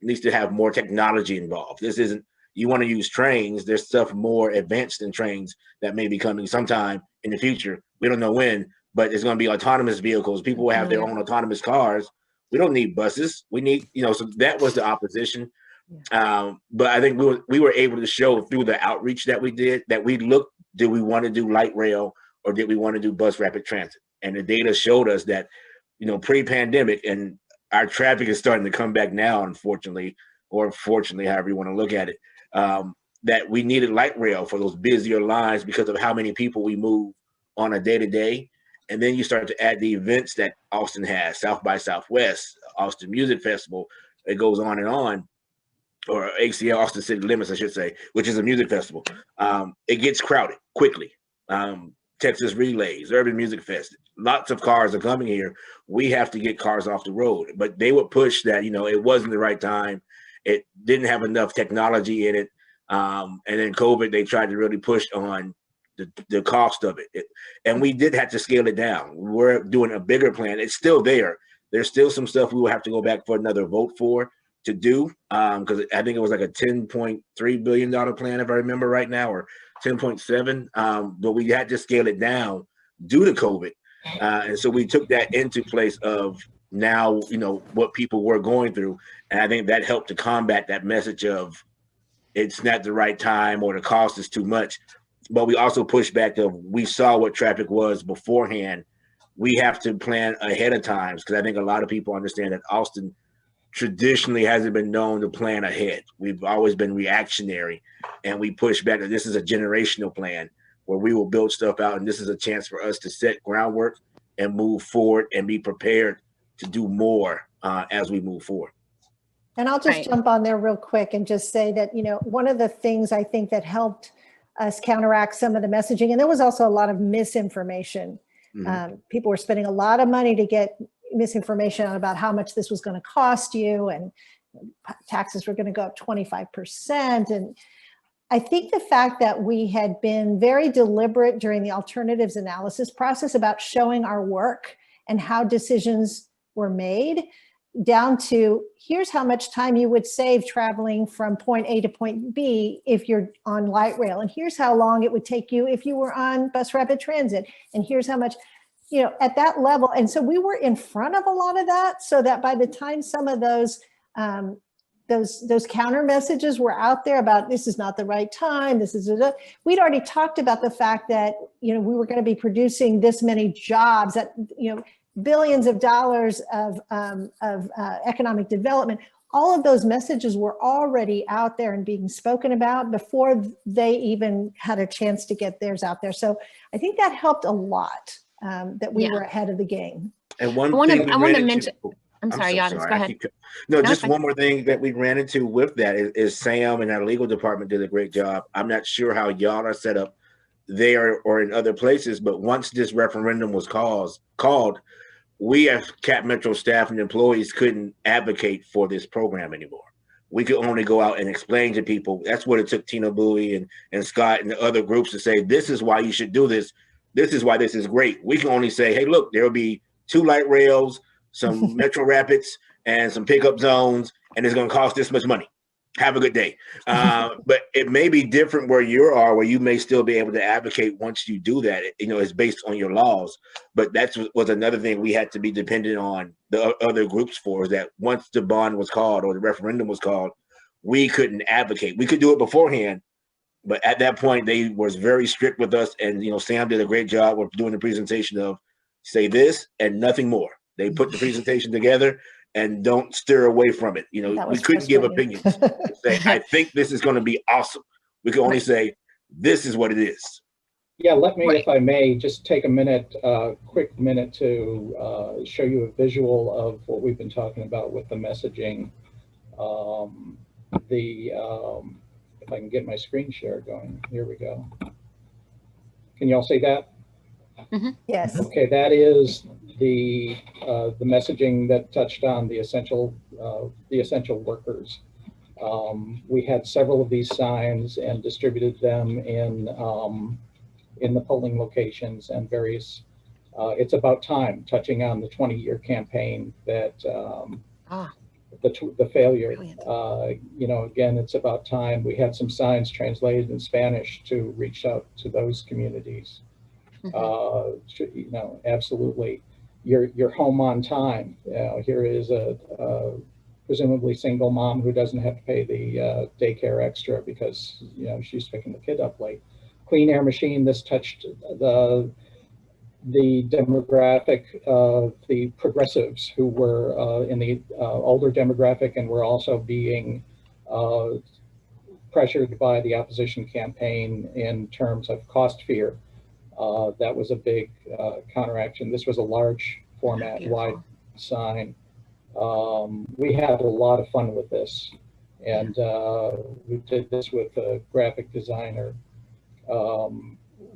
needs to have more technology involved. This isn't, you want to use trains. There's stuff more advanced than trains that may be coming sometime in the future. We don't know when, but it's going to be autonomous vehicles. People will have their own autonomous cars. We don't need buses. We need, so that was the opposition. But I think we were able to show through the outreach that we did that we looked, did we want to do light rail or did we want to do bus rapid transit? And the data showed us that, pre-pandemic, and our traffic is starting to come back now, unfortunately, or fortunately, however you want to look at it, that we needed light rail for those busier lines because of how many people we move on a day-to-day. And then you start to add the events that Austin has, South by Southwest, Austin Music Festival, it goes on and on, or ACL, Austin City Limits, I should say, which is a music festival. It gets crowded quickly. Texas Relays, Urban Music Fest, lots of cars are coming here. We have to get cars off the road, but they would push that, it wasn't the right time. It didn't have enough technology in it. And then COVID, they tried to really push on the cost of it. And we did have to scale it down. We're doing a bigger plan. It's still there. There's still some stuff we will have to go back for another vote for to do, because I think it was like a $10.3 billion plan, if I remember right now, or 10.7. But we had to scale it down due to COVID. And so we took that into place of now, what people were going through. And I think that helped to combat that message of it's not the right time or the cost is too much. But we also pushed back of, we saw what traffic was beforehand. We have to plan ahead of time, because I think a lot of people understand that Austin traditionally hasn't been known to plan ahead. We've always been reactionary, and we push back that this is a generational plan where we will build stuff out, and this is a chance for us to set groundwork and move forward and be prepared to do more as we move forward. And I'll just jump on there real quick and just say that, one of the things I think that helped us counteract some of the messaging, and there was also a lot of misinformation. People were spending a lot of money to get misinformation about how much this was going to cost you, and taxes were going to go up 25%. And I think the fact that we had been very deliberate during the alternatives analysis process about showing our work and how decisions were made, down to here's how much time you would save traveling from point A to point B if you're on light rail, and here's how long it would take you if you were on bus rapid transit, and here's how much, at that level. And so we were in front of a lot of that, so that by the time some of those counter messages were out there about this is not the right time, we'd already talked about the fact that we were going to be producing this many jobs, that billions of dollars of economic development. All of those messages were already out there and being spoken about before they even had a chance to get theirs out there. So I think that helped a lot, that we were ahead of the game. And one I thing want to mention. I'm sorry, Yannis, go ahead. No, just one more thing that we ran into with that is Sam and our legal department did a great job. I'm not sure how y'all are set up there or in other places, but once this referendum was called, we as Cap Metro staff and employees couldn't advocate for this program anymore. We could only go out and explain to people. That's what it took Tina Bowie and Scott and the other groups to say, this is why you should do this. This is why this is great. We can only say, hey, look, there'll be 2 light rails, some Metro Rapids, and some pickup zones, and it's going to cost this much money. Have a good day. But it may be different where you are, where you may still be able to advocate once you do that. It's based on your laws. But that was another thing we had to be dependent on the other groups for, is that once the bond was called or the referendum was called, we couldn't advocate. We could do it beforehand, but at that point, they was very strict with us. And, Sam did a great job of doing the presentation of say this and nothing more. They put the presentation together and don't steer away from it. We couldn't give opinions. Say, I think this is going to be awesome. We can only say, this is what it is. Yeah, let me, if I may, just take a minute, quick minute to show you a visual of what we've been talking about with the messaging. If I can get my screen share going, here we go. Can y'all see that? Mm-hmm. Yes. Okay, that is the messaging that touched on the essential workers. We had several of these signs and distributed them in the polling locations and various. It's about time, touching on the 20-year campaign that the failure. Again, it's about time. We had some signs translated in Spanish to reach out to those communities. Absolutely, you're home on time. Here is a presumably single mom who doesn't have to pay the daycare extra because she's picking the kid up late. Clean air machine. This touched the demographic of the progressives who were in the older demographic and were also being pressured by the opposition campaign in terms of cost fear. That was a big counteraction. This was a large format, wide sign. We had a lot of fun with this, and we did this with a graphic designer.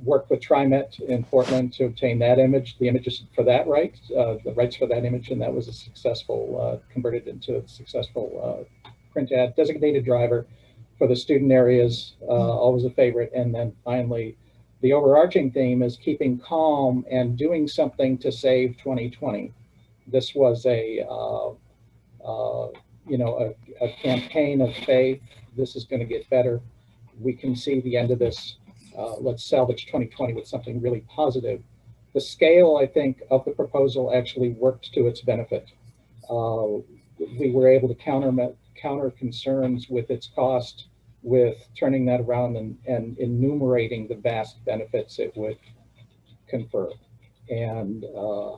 Worked with TriMet in Portland to obtain that image, the images for that the rights for that image, and that was a successful, converted into a successful print ad. Designated driver for the student areas, always a favorite. And then finally, the overarching theme is keeping calm and doing something to save 2020. This was a campaign of faith. This is going to get better. We can see the end of this. Let's salvage 2020 with something really positive. The scale, I think, of the proposal actually worked to its benefit. We were able to counter concerns with its cost, with turning that around and enumerating the vast benefits it would confer. And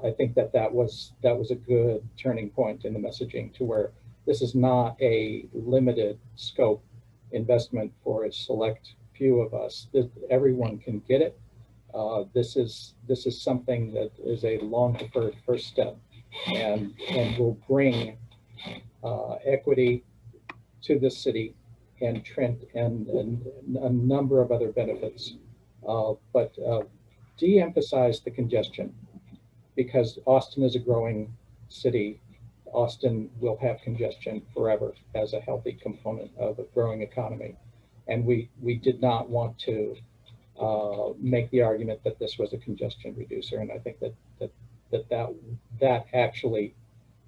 I think that was a good turning point in the messaging, to where this is not a limited scope investment for a select few of us. Everyone can get it. This is something that is a long deferred first step, and will bring equity to the city and Trent and a number of other benefits. But de-emphasize the congestion, because Austin is a growing city. Austin will have congestion forever as a healthy component of a growing economy. And we did not want to make the argument that this was a congestion reducer. And I think that actually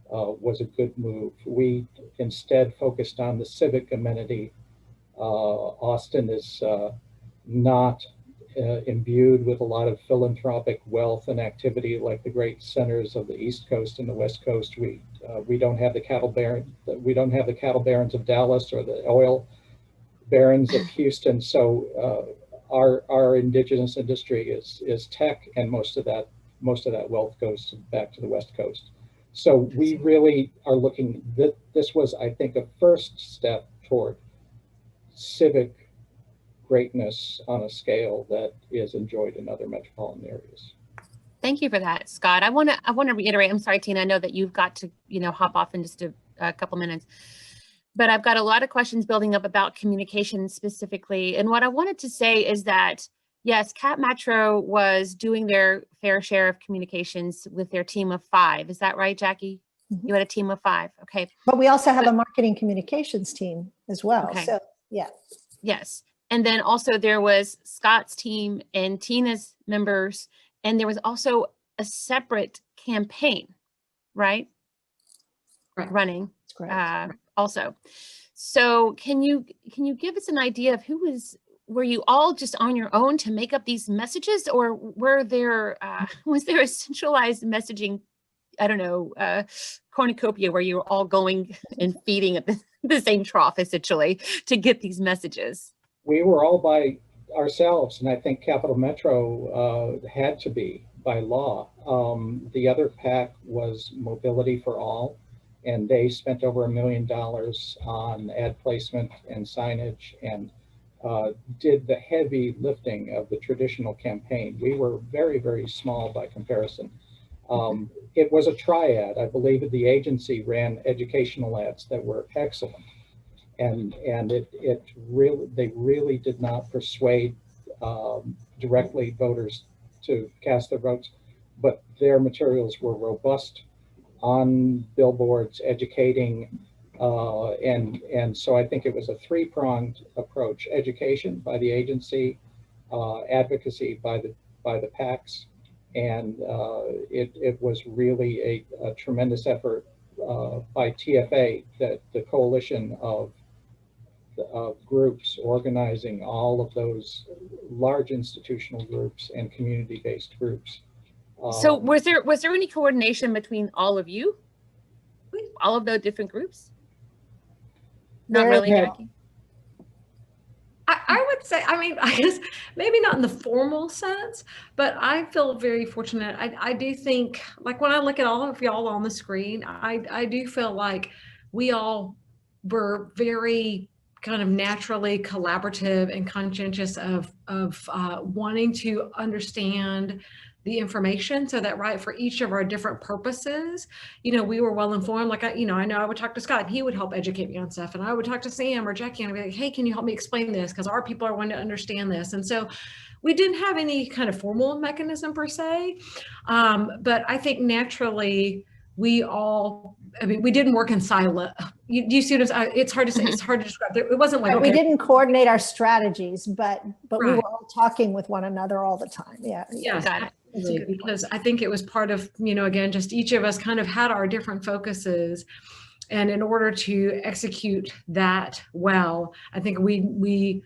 was a good move. We instead focused on the civic amenity. Austin is not imbued with a lot of philanthropic wealth and activity like the great centers of the East Coast and the West Coast. We don't have the cattle barons of Dallas or the oil barons of Houston. So our indigenous industry is tech, and most of that wealth goes back to the West Coast. So we really are looking. This was, I think, a first step toward civic greatness on a scale that is enjoyed in other metropolitan areas. Thank you for that, Scott. I want to reiterate. I'm sorry, Tina. I know that you've got to hop off in just a couple minutes, but I've got a lot of questions building up about communication specifically. And what I wanted to say is that yes, Cap Metro was doing their fair share of communications with their team of 5. Is that right, Jackie? Mm-hmm. You had a team of 5. Okay. But we also have a marketing communications team as well. Okay. So yeah. Yes. And then also there was Scott's team and Tina's members. And there was also a separate campaign, right? Right. Running That's correct. also. So can you give us an idea of were you all just on your own to make up these messages, or was there a centralized messaging, I don't know, cornucopia where you were all going and feeding at the same trough essentially to get these messages? We were all by ourselves, and I think Capital Metro had to be by law. The other PAC was Mobility for All, and they spent over $1 million on ad placement and signage and did the heavy lifting of the traditional campaign. We were very, very small by comparison. It was a triad. I believe the agency ran educational ads that were excellent. And they really did not persuade directly voters to cast their votes, but their materials were robust on billboards, educating, and so I think it was a three-pronged approach: education by the agency, advocacy by the PACs, and it was really a tremendous effort by TFA, that the coalition of groups organizing all of those large institutional groups and community-based groups. So was there any coordination between all of you, all of the different groups? Not really, Jackie. I would say, I mean, I guess maybe not in the formal sense, but I feel very fortunate. I do think, like, when I look at all of y'all on the screen, I do feel like we all were very kind of naturally collaborative and conscientious of wanting to understand the information, so that, right, for each of our different purposes, you know, we were well informed. Like, I know I would talk to Scott and he would help educate me on stuff, and I would talk to Sam or Jackie and I'd be like, hey, can you help me explain this, because our people are wanting to understand this. And so we didn't have any kind of formal mechanism per se, but I think naturally we all, I mean, we didn't work in silo. You see what I'm saying? It's hard to say. It's hard to describe. It wasn't like, we didn't coordinate our strategies, but we Right. were all talking with one another all the time. Yeah. Yes, Got it. absolutely, because I think it was part of, you know, again, just each of us kind of had our different focuses. And in order to execute that well, I think we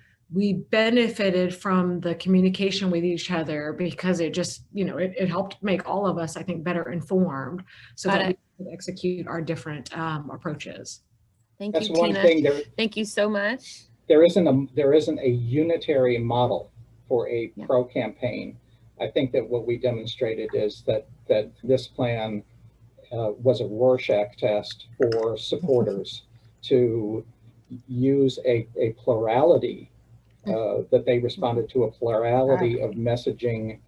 benefited from the communication with each other, because it just, you know, it helped make all of us, I think, better informed, so that we could execute our different approaches. Thank That's you, one Tina. thing. Thank you so much. There isn't a unitary model for a pro campaign. I think that what we demonstrated is that this plan was a Rorschach test for supporters to use a plurality, that they responded to a plurality of messaging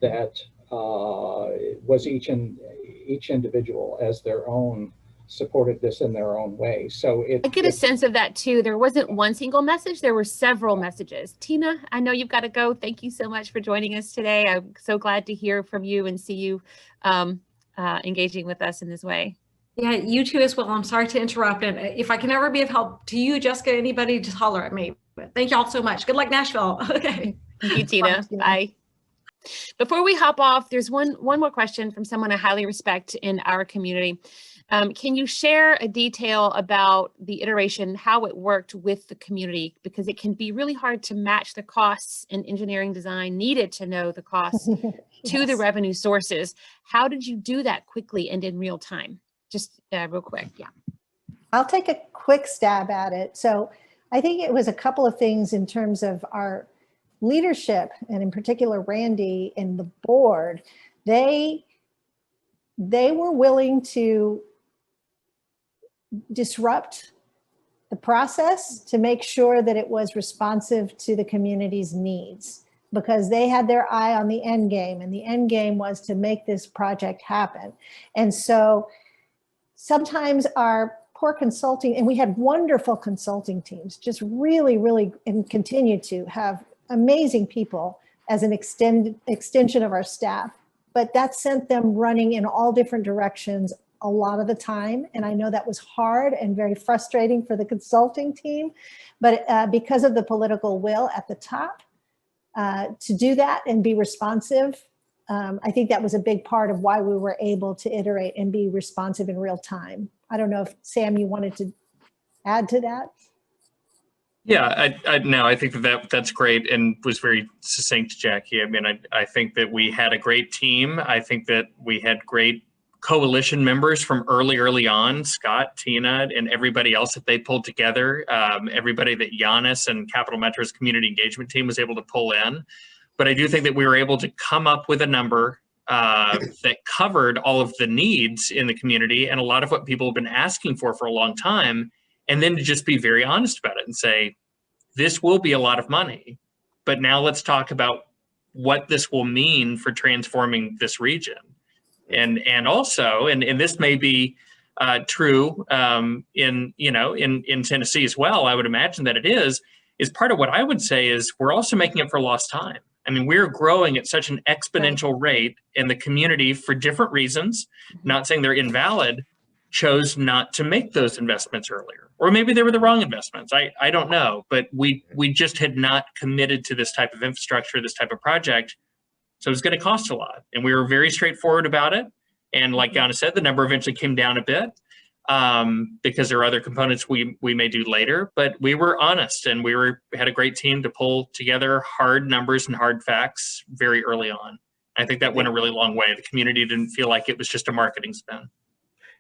that was each individual as their own supported this in their own way. So I get a sense of that too. There wasn't one single message, there were several messages. Tina, I know you've got to go. Thank you so much for joining us today. I'm so glad to hear from you and see you engaging with us in this way. Yeah, you too as well. I'm sorry to interrupt. And if I can ever be of help to you, Jessica, anybody, just holler at me. But thank you all so much. Good luck, Nashville. Okay. Thank you, Tina. Bye. Before we hop off, there's one more question from someone I highly respect in our community. Can you share a detail about the iteration, how it worked with the community? Because it can be really hard to match the costs in engineering design needed to know the costs to the revenue sources. How did you do that quickly and in real time? Just real quick, yeah. I'll take a quick stab at it. So I think it was a couple of things in terms of our leadership, and in particular, Randy and the board. They were willing to disrupt the process to make sure that it was responsive to the community's needs, because they had their eye on the end game, and the end game was to make this project happen. And so sometimes our poor consulting, and we had wonderful consulting teams, just really, and continue to have amazing people as an extension of our staff, but that sent them running in all different directions a lot of the time. And I know that was hard and very frustrating for the consulting team, but because of the political will at the top to do that and be responsive I think that was a big part of why we were able to iterate and be responsive in real time. I don't know if Sam, you wanted to add to that? Yeah, no, I think that's great and was very succinct, Jackie. I mean, I think that we had a great team. I think that we had great coalition members from early on, Scott, Tina, and everybody else that they pulled together, everybody that Yannis and Capital Metro's community engagement team was able to pull in. But I do think that we were able to come up with a number that covered all of the needs in the community and a lot of what people have been asking for a long time. And then to just be very honest about it and say, this will be a lot of money, but now let's talk about what this will mean for transforming this region. And also, and this may be true in Tennessee as well, I would imagine that it is part of what I would say is we're also making it for lost time. I mean, we're growing at such an exponential rate in the community for different reasons, not saying they're invalid, chose not to make those investments earlier. Or maybe they were the wrong investments. I don't know, but we just had not committed to this type of infrastructure, this type of project. So it was going to cost a lot. And we were very straightforward about it. And like Yannis said, the number eventually came down a bit because there are other components we may do later. But we were honest and had a great team to pull together hard numbers and hard facts very early on. I think that went a really long way. The community didn't feel like it was just a marketing spin.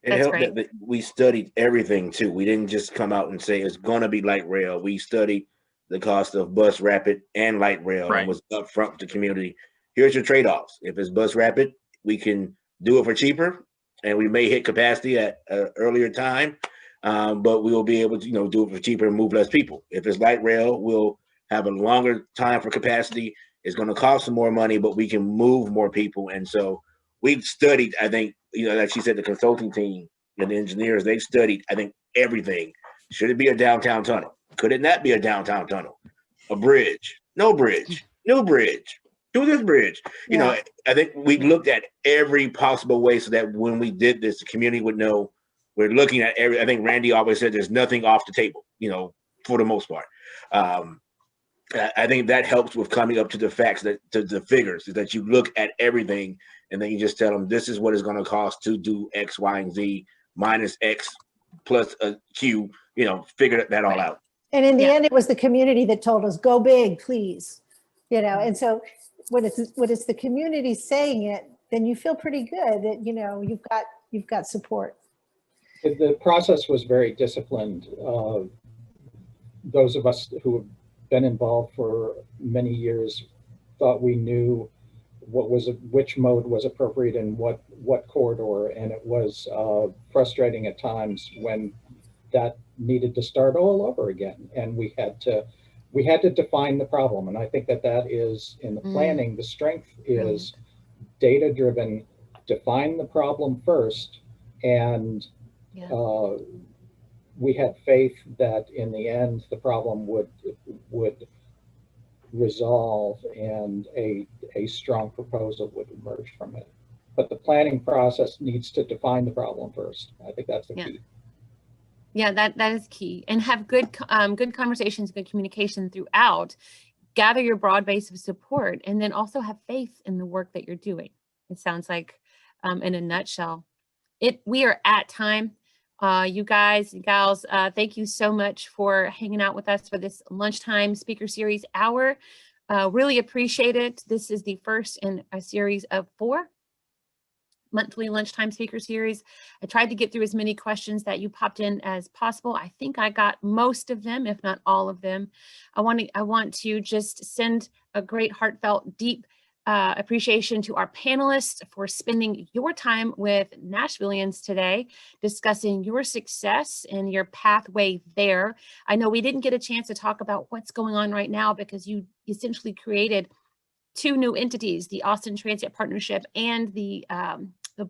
It helped that we studied everything too. We didn't just come out and say it's going to be light rail. We studied the cost of bus rapid and light rail and was upfront to the community. Here's your trade-offs. If it's bus rapid, we can do it for cheaper and we may hit capacity at an earlier time, but we will be able to do it for cheaper and move less people. If it's light rail, we'll have a longer time for capacity. It's going to cost some more money, but we can move more people. And so we've studied, I think, like she said, the consulting team and the engineers, they've studied, I think, everything. Should it be a downtown tunnel? Could it not be a downtown tunnel? A bridge? No bridge. New bridge. Do this bridge. I think we looked at every possible way so that when we did this, the community would know we're looking at I think Randy always said there's nothing off the table, for the most part. I think that helps with coming up to the facts, to the figures, is that you look at everything and then you just tell them this is what it's going to cost to do X, Y, and Z minus X plus a Q, figure that all out. And in the end, it was the community that told us, go big, please. And so when it's the community saying it, then you feel pretty good that, you've got support. The process was very disciplined. Those of us who have been involved for many years thought we knew which mode was appropriate and what corridor, and it was frustrating at times when that needed to start all over again, and we had to define the problem. And I think that is in the planning, the strength is data driven. Define the problem first, and we had faith that in the end the problem would resolve and a strong proposal would emerge from it. But the planning process needs to define the problem first. I think that's the key. Yeah, that is key. And have good conversations, good communication throughout. Gather your broad base of support, and then also have faith in the work that you're doing. It sounds like, in a nutshell, we are at time. You guys and gals, thank you so much for hanging out with us for this Lunchtime Speaker Series hour. Really appreciate it. This is the first in a series of 4 monthly Lunchtime Speaker Series. I tried to get through as many questions that you popped in as possible. I think I got most of them, if not all of them. I want to just send a great, heartfelt, deep appreciation to our panelists for spending your time with Nashvillians today, discussing your success and your pathway there. I know we didn't get a chance to talk about what's going on right now because you essentially created 2 new entities, the Austin Transit Partnership and the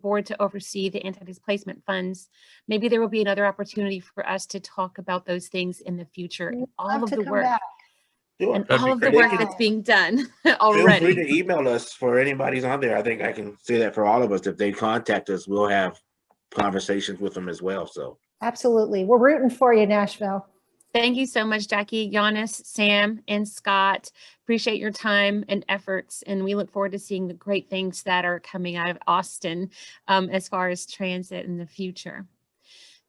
board to oversee the anti-displacement funds. Maybe there will be another opportunity for us to talk about those things in the future and all of the work. Sure. And all of the work that's being done already. Feel free to email us for anybody's on there. I think I can say that for all of us. If they contact us, we'll have conversations with them as well. So absolutely. We're rooting for you, Nashville. Thank you so much, Jackie, Yannis, Sam, and Scott. Appreciate your time and efforts, and we look forward to seeing the great things that are coming out of Austin as far as transit in the future.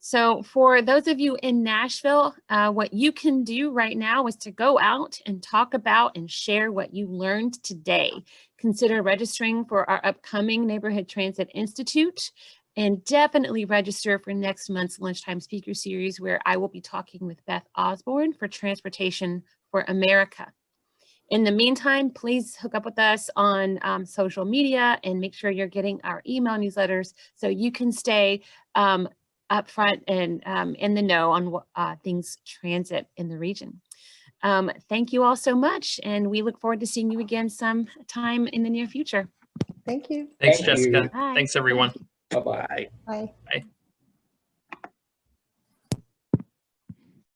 So for those of you in Nashville, what you can do right now is to go out and talk about and share what you learned today. Consider registering for our upcoming Neighborhood Transit Institute, and definitely register for next month's Lunchtime Speaker Series, where I will be talking with Beth Osborne for Transportation for America. In the meantime, please hook up with us on social media and make sure you're getting our email newsletters so you can stay up front and in the know on what things transit in the region. Thank you all so much, and we look forward to seeing you again sometime in the near future. Thank you. Thanks, Thank Jessica. you. Bye. Thanks, everyone. Bye-bye. Bye. Bye. Bye.